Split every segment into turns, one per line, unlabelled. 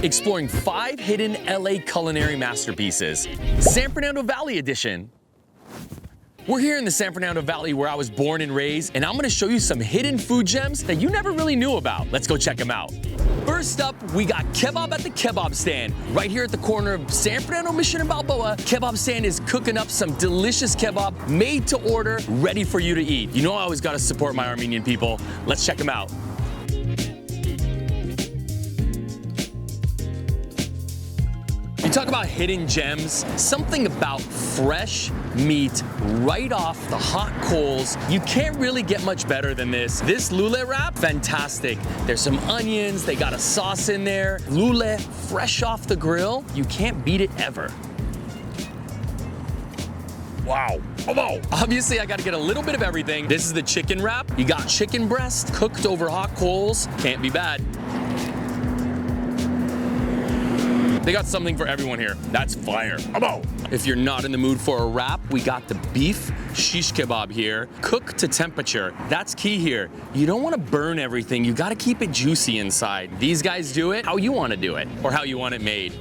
exploring 5 hidden LA culinary masterpieces. San Fernando Valley edition. We're here in the San Fernando Valley where I was born and raised, and I'm gonna show you some hidden food gems that you never really knew about. Let's go check them out. First up, we got Kebab at the Kebab Stand. Right here at the corner of San Fernando Mission and Balboa, Kebab Stand is cooking up some delicious kebab made to order, ready for you to eat. You know I always gotta support my Armenian people. Let's check them out. You talk about hidden gems, something about fresh meat right off the hot coals. You can't really get much better than this. This lule wrap, fantastic. There's some onions, they got a sauce in there. Lule, fresh off the grill. You can't beat it ever. Wow. Oh, obviously I gotta get a little bit of everything. This is the chicken wrap. You got chicken breast cooked over hot coals. Can't be bad. They got something for everyone here. That's fire. If you're not in the mood for a wrap, we got the beef shish kebab here, cooked to temperature. That's key here. You don't want to burn everything. You got to keep it juicy inside. These guys do it how you want to do it, or how you want it made.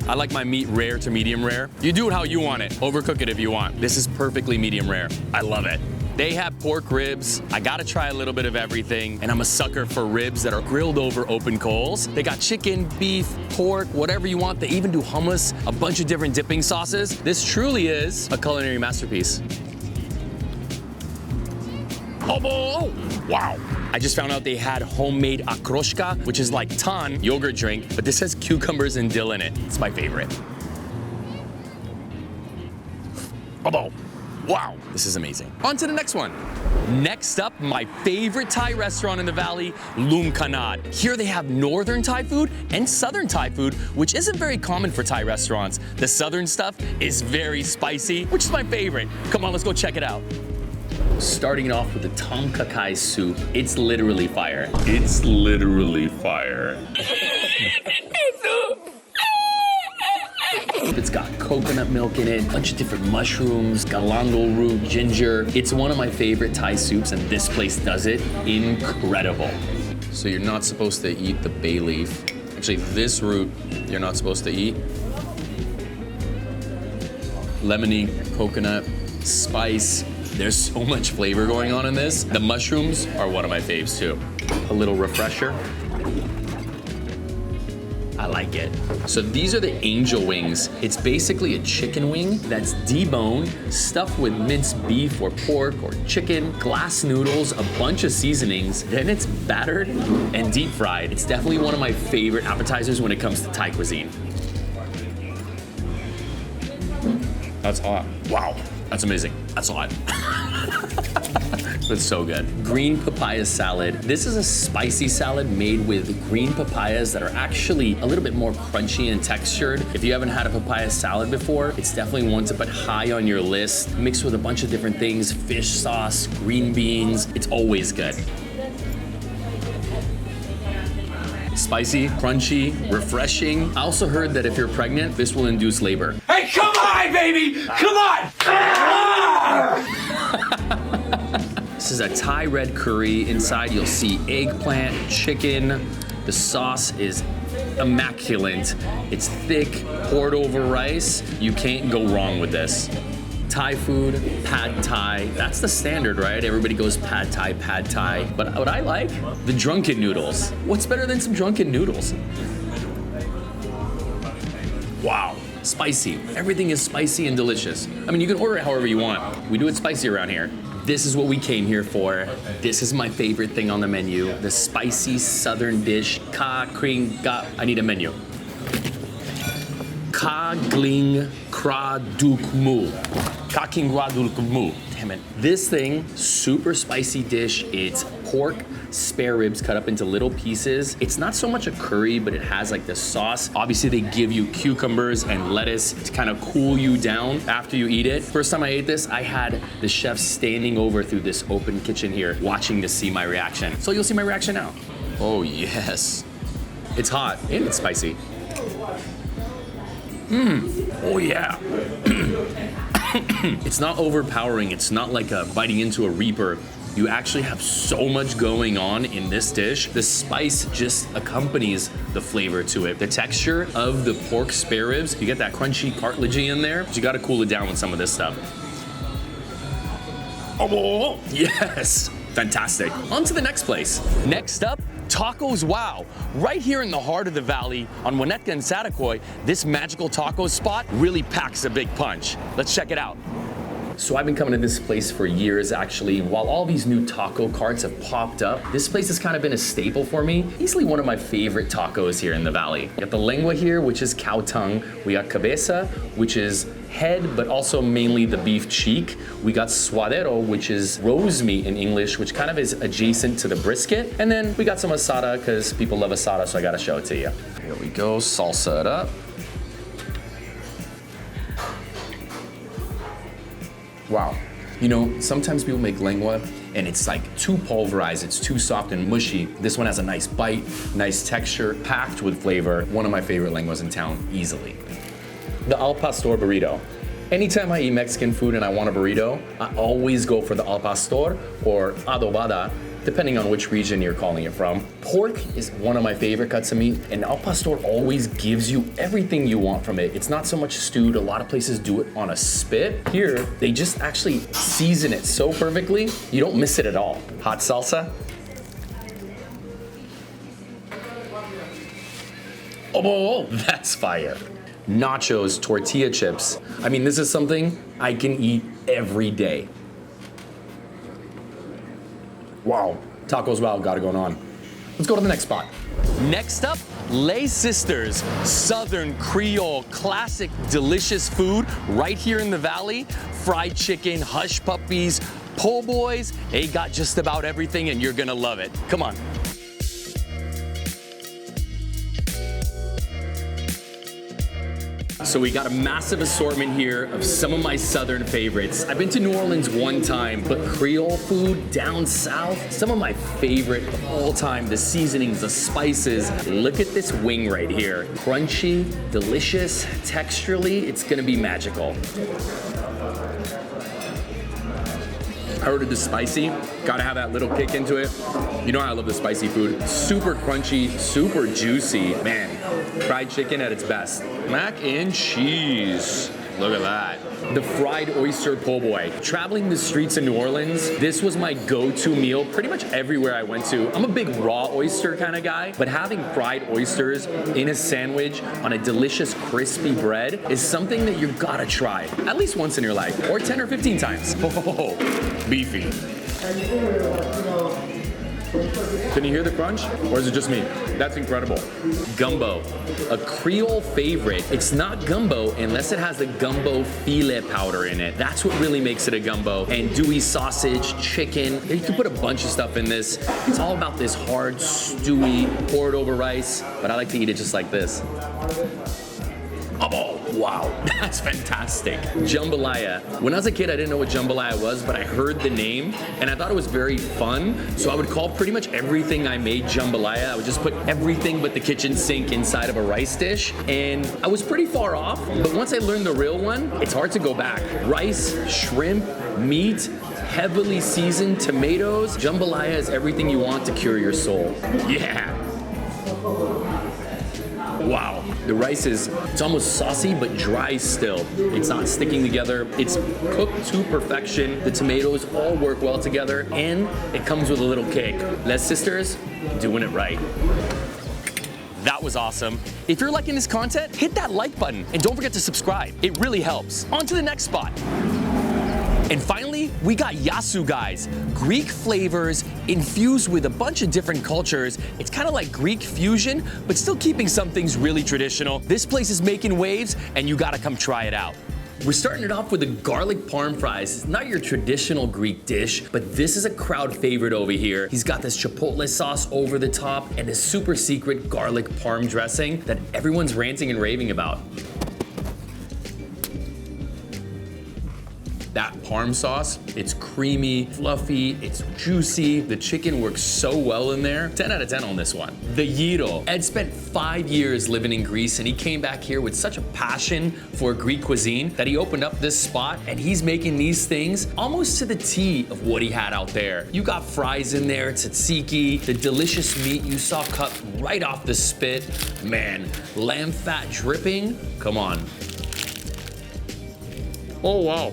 I like my meat rare to medium rare. You do it how you want it. Overcook it if you want. This is perfectly medium rare. I love it. They have pork ribs. I gotta try a little bit of everything, and I'm a sucker for ribs that are grilled over open coals. They got chicken, beef, pork, whatever you want. They even do hummus, a bunch of different dipping sauces. This truly is a culinary masterpiece. Oh, wow. I just found out they had homemade akroshka, which is like tan yogurt drink, but this has cucumbers and dill in it. It's my favorite. Wow, this is amazing. On to the next one. Next up, my favorite Thai restaurant in the valley, Lum-Ka-Nad. Here they have northern Thai food and southern Thai food, which isn't very common for Thai restaurants. The southern stuff is very spicy, which is my favorite. Come on, let's go check it out. Starting it off with the tom kha kai soup. It's literally fire. It's literally fire. It's got coconut milk in it, a bunch of different mushrooms, galangal root, ginger. It's one of my favorite Thai soups, and this place does it incredible. So you're not supposed to eat the bay leaf. Actually, this root you're not supposed to eat. Lemony, coconut, spice. There's so much flavor going on in this. The mushrooms are one of my faves too. A little refresher. I like it. So these are the angel wings. It's basically a chicken wing that's deboned, stuffed with minced beef or pork or chicken, glass noodles, a bunch of seasonings. Then it's battered and deep fried. It's definitely one of my favorite appetizers when it comes to Thai cuisine. That's hot. Wow, that's amazing. That's hot. It's so good. Green papaya salad. This is a spicy salad made with green papayas that are actually a little bit more crunchy and textured. If you haven't had a papaya salad before, it's definitely one to put high on your list. Mixed with a bunch of different things, fish sauce, green beans. It's always good. Spicy, crunchy, refreshing. I also heard that if you're pregnant, this will induce labor.
Hey, come on, baby! Come on!
This is a Thai red curry. Inside you'll see eggplant, chicken. The sauce is immaculate. It's thick, poured over rice. You can't go wrong with this. Thai food, pad Thai. That's the standard, right? Everybody goes pad Thai, pad Thai. But what I like, the drunken noodles. What's better than some drunken noodles? Wow, spicy. Everything is spicy and delicious. I mean, you can order it however you want. We do it spicy around here. This is what we came here for. This is my favorite thing on the menu. The spicy southern dish, ka kring ga. I need a menu. Ka gling kra duk mu. Ka king kra duk mu. Damn it. This thing, super spicy dish. It's pork, spare ribs cut up into little pieces. It's not so much a curry, but it has like the sauce. Obviously, they give you cucumbers and lettuce to kind of cool you down after you eat it. First time I ate this, I had the chef standing over through this open kitchen here, watching to see my reaction. So you'll see my reaction now. Oh, yes. It's hot and it's spicy. Oh, yeah. It's not overpowering. It's not like biting into a Reaper. You actually have so much going on in this dish. The spice just accompanies the flavor to it. The texture of the pork spare ribs, you get that crunchy cartilagey in there, but you gotta cool it down with some of this stuff. Oh, yes, fantastic. On to the next place. Next up, Tacos Wow. Right here in the heart of the valley on Winnetka and Saticoy, this magical taco spot really packs a big punch. Let's check it out. So I've been coming to this place for years, actually. While all these new taco carts have popped up, this place has kind of been a staple for me. Easily one of my favorite tacos here in the valley. We got the lengua here, which is cow tongue. We got cabeza, which is head, but also mainly the beef cheek. We got suadero, which is rose meat in English, which kind of is adjacent to the brisket. And then we got some asada, because people love asada, so I gotta show it to you. Here we go, salsa it up. Wow. You know, sometimes people make lengua and it's like too pulverized, it's too soft and mushy. This one has a nice bite, nice texture, packed with flavor. One of my favorite lenguas in town, easily. The al pastor burrito. Anytime I eat Mexican food and I want a burrito, I always go for the al pastor or adobada, depending on which region you're calling it from. Pork is one of my favorite cuts of meat, and al pastor always gives you everything you want from it. It's not so much stewed. A lot of places do it on a spit. Here, they just actually season it so perfectly, you don't miss it at all. Hot salsa. Oh, that's fire. Nachos, tortilla chips. I mean, this is something I can eat every day. Wow, tacos wow, got it going on. Let's go to the next spot. Next up, Les Sisters, Southern Creole, classic, delicious food right here in the valley. Fried chicken, hush puppies, po' boys. They got just about everything and you're gonna love it. Come on. So we got a massive assortment here of some of my southern favorites. I've been to New Orleans one time, but Creole food down south, some of my favorite of all time, the seasonings, the spices. Look at this wing right here. Crunchy, delicious, texturally, it's gonna be magical. I ordered the spicy, gotta have that little kick into it. You know how I love the spicy food. Super crunchy, super juicy. Man, fried chicken at its best. Mac and cheese. Look at that. The fried oyster po' boy. Traveling the streets in New Orleans, this was my go-to meal pretty much everywhere I went to. I'm a big raw oyster kind of guy, but having fried oysters in a sandwich on a delicious crispy bread is something that you gotta try at least once in your life, or 10 or 15 times. Oh, beefy. Can you hear the crunch? Or is it just me? That's incredible. Gumbo, a Creole favorite. It's not gumbo unless it has the gumbo filet powder in it. That's what really makes it a gumbo. And dewy sausage, chicken. You can put a bunch of stuff in this. It's all about this hard, stewy, poured over rice, but I like to eat it just like this. Oh, wow, that's fantastic. Jambalaya. When I was a kid, I didn't know what jambalaya was, but I heard the name and I thought it was very fun. So I would call pretty much everything I made jambalaya. I would just put everything but the kitchen sink inside of a rice dish. And I was pretty far off, but once I learned the real one, it's hard to go back. Rice, shrimp, meat, heavily seasoned tomatoes. Jambalaya is everything you want to cure your soul. Yeah. Wow, the rice it's almost saucy but dry still. It's not sticking together. It's cooked to perfection. The tomatoes all work well together and it comes with a little kick. Les Sisters, doing it right. That was awesome. If you're liking this content, hit that like button and don't forget to subscribe. It really helps. On to the next spot. And finally, we got Yasu Guys, Greek flavors infused with a bunch of different cultures. It's kind of like Greek fusion, but still keeping some things really traditional. This place is making waves, and you gotta come try it out. We're starting it off with the garlic parm fries. It's not your traditional Greek dish, but this is a crowd favorite over here. He's got this chipotle sauce over the top and a super secret garlic parm dressing that everyone's ranting and raving about. That parm sauce, it's creamy, fluffy, it's juicy. The chicken works so well in there. 10 out of 10 on this one. The gyro. Ed spent 5 years living in Greece and he came back here with such a passion for Greek cuisine that he opened up this spot and he's making these things almost to the T of what he had out there. You got fries in there, tzatziki, the delicious meat you saw cut right off the spit. Man, lamb fat dripping, come on. Oh, wow.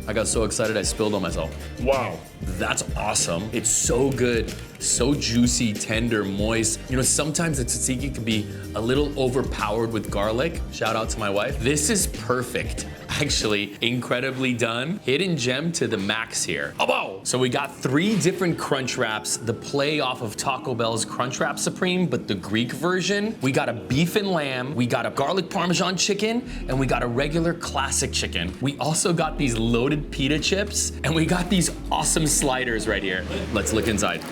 I got so excited I spilled on myself. Wow, that's awesome. It's so good, so juicy, tender, moist. You know, sometimes the tzatziki can be a little overpowered with garlic. Shout out to my wife. This is perfect. Actually, incredibly done. Hidden gem to the max here. Abowww! So we got 3 different crunch wraps, the play off of Taco Bell's Crunchwrap Supreme, but the Greek version. We got a beef and lamb, we got a garlic parmesan chicken, and we got a regular classic chicken. We also got these loaded pita chips, and we got these awesome sliders right here. Let's look inside.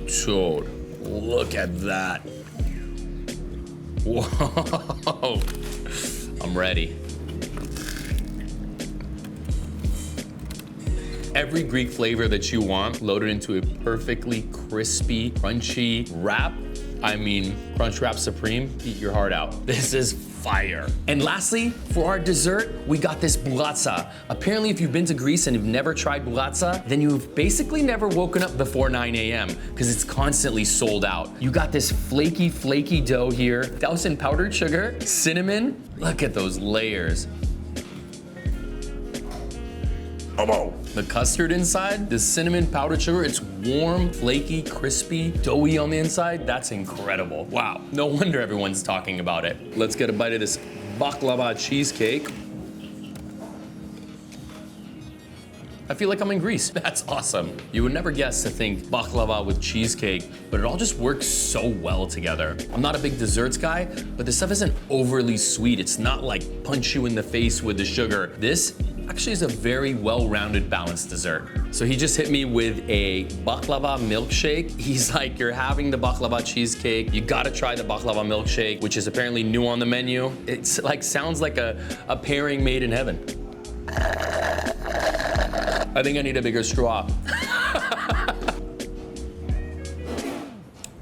Dude, look at that. Whoa. I'm ready. Every Greek flavor that you want loaded into a perfectly crispy, crunchy wrap. I mean, Crunchwrap Supreme, eat your heart out. This is fire. And lastly, for our dessert, we got this boulatsa. Apparently, if you've been to Greece and you've never tried boulatsa, then you've basically never woken up before 9 a.m. because it's constantly sold out. You got this flaky dough here, doused in powdered sugar, cinnamon. Look at those layers. The custard inside, the cinnamon powdered sugar, it's warm, flaky, crispy, doughy on the inside. That's incredible. Wow, no wonder everyone's talking about it. Let's get a bite of this baklava cheesecake. I feel like I'm in Greece. That's awesome. You would never guess to think baklava with cheesecake, but it all just works so well together. I'm not a big desserts guy, but this stuff isn't overly sweet. It's not like punch you in the face with the sugar. This actually is a very well-rounded, balanced dessert. So he just hit me with a baklava milkshake. He's like, you're having the baklava cheesecake, you gotta try the baklava milkshake, which is apparently new on the menu. It's like, sounds like a pairing made in heaven. I think I need a bigger straw.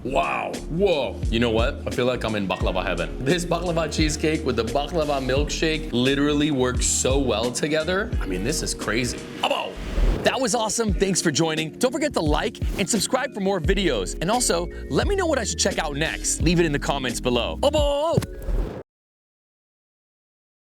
Wow, whoa. You know what? I feel like I'm in baklava heaven. This baklava cheesecake with the baklava milkshake literally works so well together. I mean, this is crazy. Abowww! That was awesome. Thanks for joining. Don't forget to like and subscribe for more videos. And also, let me know what I should check out next. Leave it in the comments below. Abowww!